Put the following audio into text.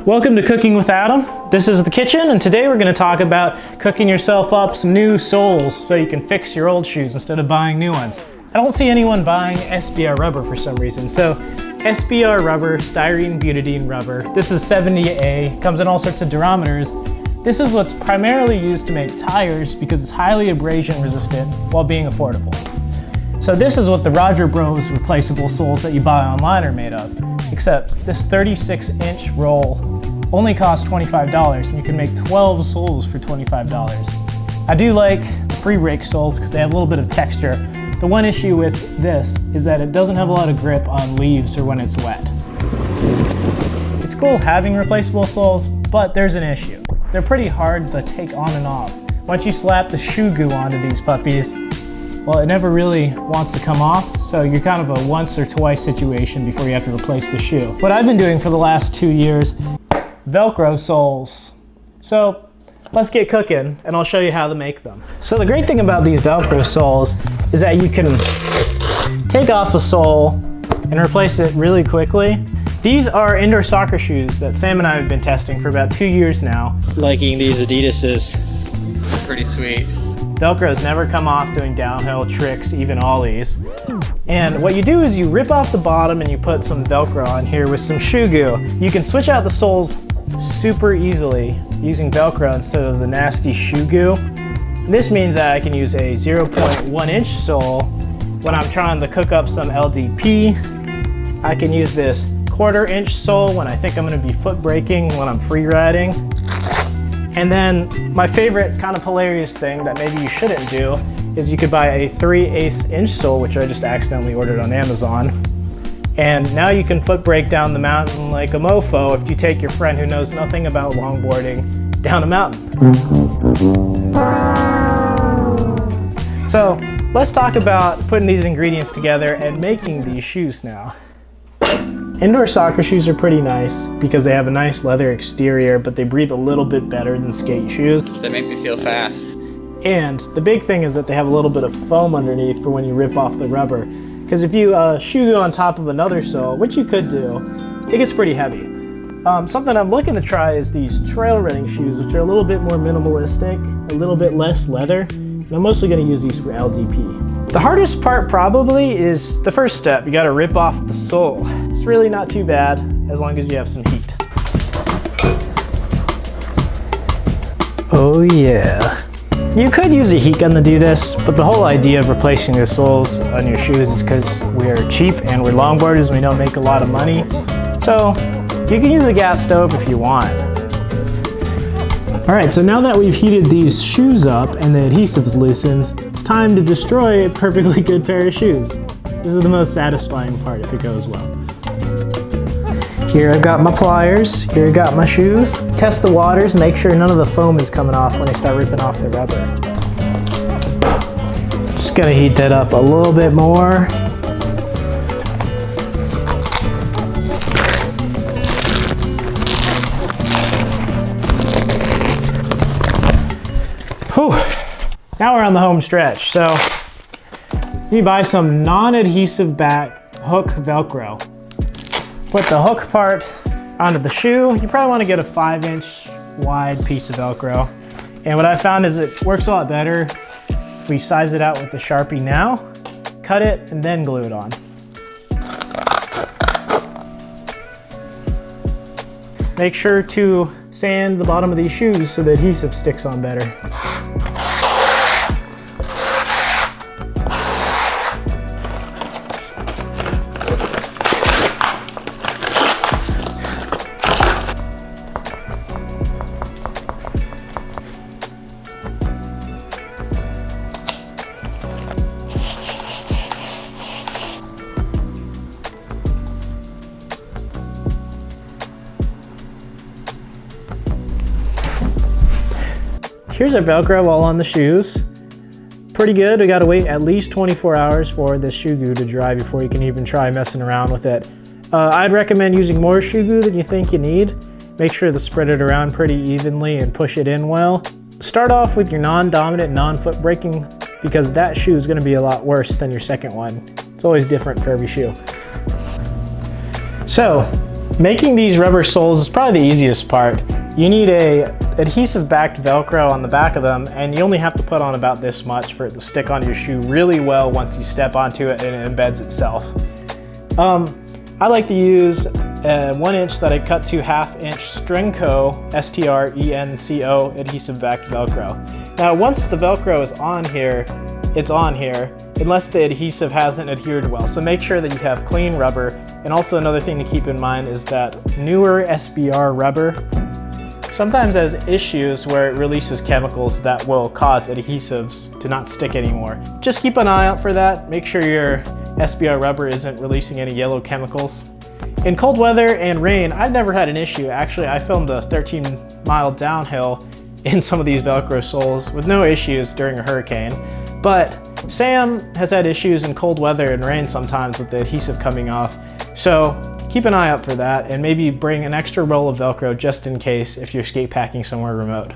Welcome to Cooking with Adam. This is the kitchen, and today we're going to talk about cooking yourself up some new soles so you can fix your old shoes instead of buying new ones. I don't see anyone buying SBR rubber for some reason. So SBR rubber, styrene butadiene rubber. This is 70A, comes in all sorts of durometers. This is what's primarily used to make tires because it's highly abrasion resistant while being affordable. So this is what the Roger Bros replaceable soles that you buy online are made of. Except this 36-inch roll only costs $25 and you can make 12 soles for $25. I do like the free rake soles because they have a little bit of texture. The one issue with this is that it doesn't have a lot of grip on leaves or when it's wet. It's cool having replaceable soles, but there's an issue. They're pretty hard to take on and off. Once you slap the shoe goo onto these puppies, well, it never really wants to come off, so you're kind of a once or twice situation before you have to replace the shoe. What I've been doing for the last 2 years, Velcro soles. So let's get cooking and I'll show you how to make them. So the great thing about these Velcro soles is that you can take off a sole and replace it really quickly. These are indoor soccer shoes that Sam and I have been testing for about 2 years now. Liking these Adidas's. Pretty sweet. Velcro's never come off doing downhill tricks, even ollies. And what you do is you rip off the bottom and you put some Velcro on here with some shoe goo. You can switch out the soles super easily using Velcro instead of the nasty shoe goo. This means that I can use a 0.1 inch sole when I'm trying to cook up some LDP. I can use this 1/4 inch sole when I think I'm gonna be foot braking when I'm free riding. And then my favorite kind of hilarious thing that maybe you shouldn't do is you could buy a 3/8 inch sole, which I just accidentally ordered on Amazon. And now you can foot brake down the mountain like a mofo if you take your friend who knows nothing about longboarding down a mountain. So let's talk about putting these ingredients together and making these shoes now. Indoor soccer shoes are pretty nice because they have a nice leather exterior, but they breathe a little bit better than skate shoes. They make me feel fast. And the big thing is that they have a little bit of foam underneath for when you rip off the rubber. Because if you shoe goo on top of another sole, which you could do, it gets pretty heavy. Something I'm looking to try is these trail running shoes, which are a little bit more minimalistic, a little bit less leather. And I'm mostly going to use these for LDP. The hardest part probably is the first step. You got to rip off the sole. It's really not too bad as long as you have some heat. Oh yeah. You could use a heat gun to do this, but the whole idea of replacing the soles on your shoes is because we're cheap and we're longboarders and we don't make a lot of money. So you can use a gas stove if you want. All right, so now that we've heated these shoes up and the adhesive's loosened, it's time to destroy a perfectly good pair of shoes. This is the most satisfying part if it goes well. Here I've got my pliers, here I've got my shoes. Test the waters, make sure none of the foam is coming off when I start ripping off the rubber. Just gonna heat that up a little bit more. Whew. Now we're on the home stretch. So you buy some non-adhesive back hook Velcro. Put the hook part onto the shoe. You probably want to get a 5-inch wide piece of Velcro. And what I found is it works a lot better if we size it out with the Sharpie now, cut it, and then glue it on. Make sure to sand the bottom of these shoes so the adhesive sticks on better. Here's our Velcro all on the shoes. Pretty good. We gotta wait at least 24 hours for this shoe goo to dry before you can even try messing around with it. I'd recommend using more shoe goo than you think you need. Make sure to spread it around pretty evenly and push it in well. Start off with your non-dominant, non-foot braking because that shoe is gonna be a lot worse than your second one. It's always different for every shoe. So Making these rubber soles is probably the easiest part. You need a adhesive backed Velcro on the back of them, and you only have to put on about this much for it to stick onto your shoe really well once you step onto it and it embeds itself. I like to use a 1 inch that I cut to 1/2 inch Strenco, S-T-R-E-N-C-O adhesive backed Velcro. Now once the Velcro is on here, it's on here, unless the adhesive hasn't adhered well. So make sure that you have clean rubber. And also another thing to keep in mind is that newer SBR rubber sometimes has issues where it releases chemicals that will cause adhesives to not stick anymore. Just keep an eye out for that. Make sure your SBR rubber isn't releasing any yellow chemicals. In cold weather and rain, I've never had an issue. Actually, I filmed a 13-mile downhill in some of these Velcro soles with no issues during a hurricane. But Sam has had issues in cold weather and rain sometimes with the adhesive coming off. So keep an eye out for that, and maybe bring an extra roll of Velcro just in case if you're skate packing somewhere remote.